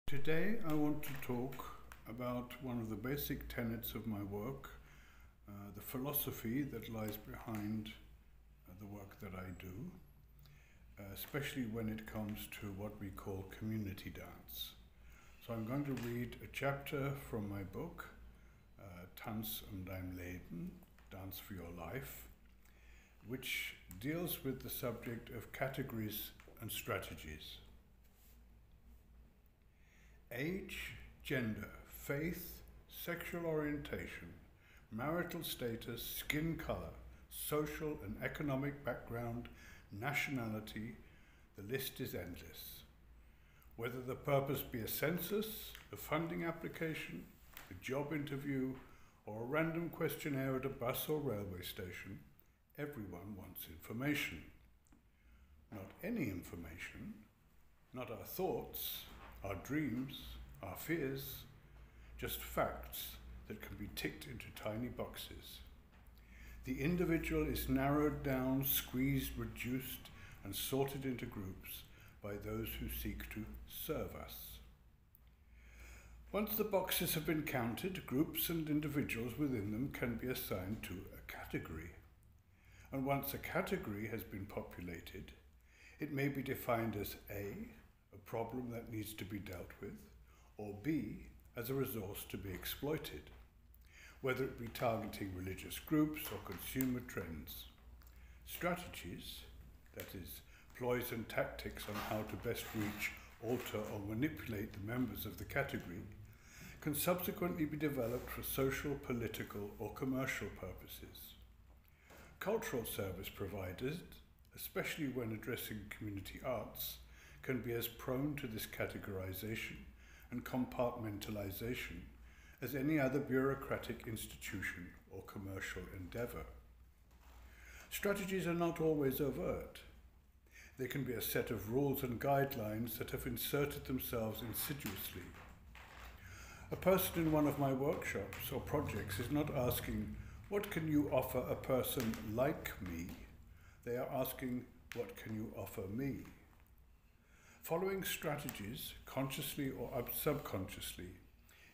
Today I want to talk about one of the basic tenets of my work, the philosophy that lies behind the work that I do, especially when it comes to what we call community dance. So I'm going to read a chapter from my book, Tanz Leben, Dance for Your Life, which deals with the subject of categories and strategies. Age, gender, faith, sexual orientation, marital status, skin color, social and economic background, nationality, the list is endless. Whether the purpose be a census, a funding application, a job interview, or a random questionnaire at a bus or railway station, everyone wants information. Not any information, not our thoughts, our dreams, our fears, just facts that can be ticked into tiny boxes. The individual is narrowed down, squeezed, reduced, and sorted into groups by those who seek to serve us. Once the boxes have been counted, groups and individuals within them can be assigned to a category. And once a category has been populated, it may be defined as A, a problem that needs to be dealt with, or B, as a resource to be exploited, whether it be targeting religious groups or consumer trends. Strategies, that is, ploys and tactics on how to best reach, alter or manipulate the members of the category, can subsequently be developed for social, political or commercial purposes. Cultural service providers, especially when addressing community arts, can be as prone to this categorization and compartmentalization as any other bureaucratic institution or commercial endeavor. Strategies are not always overt. They can be a set of rules and guidelines that have inserted themselves insidiously. A person in one of my workshops or projects is not asking, "What can you offer a person like me?" They are asking, "What can you offer me?" Following strategies, consciously or subconsciously,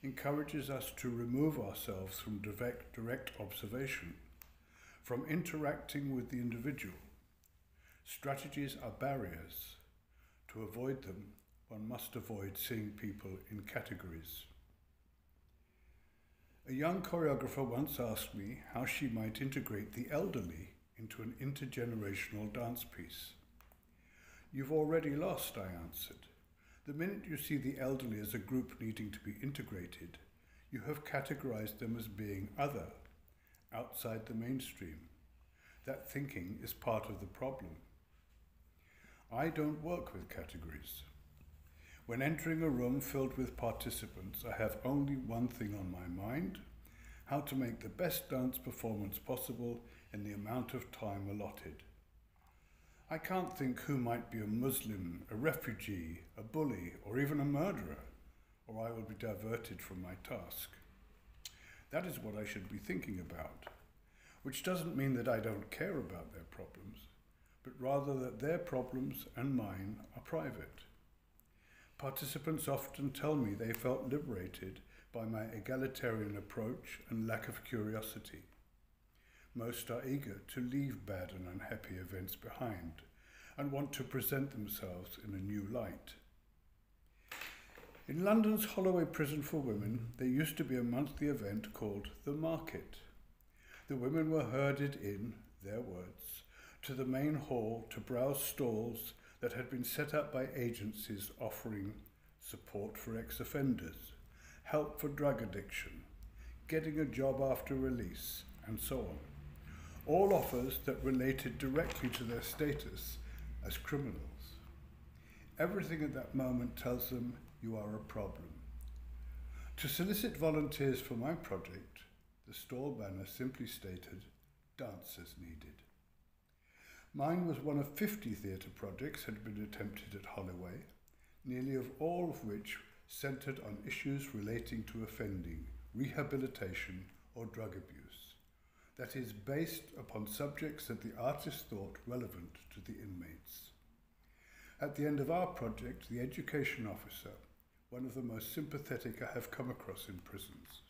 encourages us to remove ourselves from direct observation, from interacting with the individual. Strategies are barriers. To avoid them, one must avoid seeing people in categories. A young choreographer once asked me how she might integrate the elderly into an intergenerational dance piece. "You've already lost," I answered. "The minute you see the elderly as a group needing to be integrated, you have categorized them as being other, outside the mainstream. That thinking is part of the problem." I don't work with categories. When entering a room filled with participants, I have only one thing on my mind: how to make the best dance performance possible in the amount of time allotted. I can't think who might be a Muslim, a refugee, a bully, or even a murderer, or I will be diverted from my task. That is what I should be thinking about, which doesn't mean that I don't care about their problems, but rather that their problems and mine are private. Participants often tell me they felt liberated by my egalitarian approach and lack of curiosity. Most are eager to leave bad and unhappy events behind and want to present themselves in a new light. In London's Holloway Prison for Women, there used to be a monthly event called The Market. The women were herded in, their words, to the main hall to browse stalls that had been set up by agencies offering support for ex-offenders, help for drug addiction, getting a job after release, and so on. All offers that related directly to their status as criminals. Everything at that moment tells them you are a problem. To solicit volunteers for my project, the stall banner simply stated, "Dancers needed." Mine was one of 50 theatre projects that had been attempted at Holloway, nearly all of which centred on issues relating to offending, rehabilitation or drug abuse. That is, based upon subjects that the artist thought relevant to the inmates. At the end of our project, the education officer, one of the most sympathetic I have come across in prisons,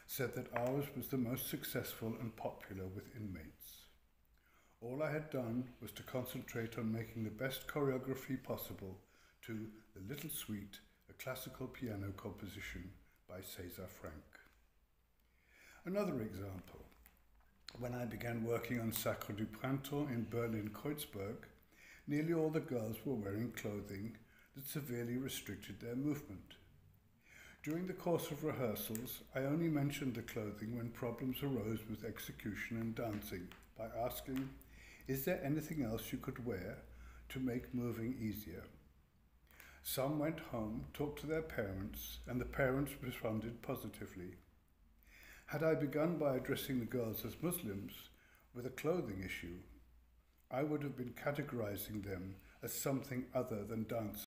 said that ours was the most successful and popular with inmates. All I had done was to concentrate on making the best choreography possible to The Little Suite, a classical piano composition by César Franck. Another example, when I began working on Sacre du Printemps in Berlin-Kreuzberg, nearly all the girls were wearing clothing that severely restricted their movement. During the course of rehearsals, I only mentioned the clothing when problems arose with execution and dancing by asking, "Is there anything else you could wear to make moving easier?" Some went home, talked to their parents, and the parents responded positively. Had I begun by addressing the girls as Muslims with a clothing issue, I would have been categorizing them as something other than dancers.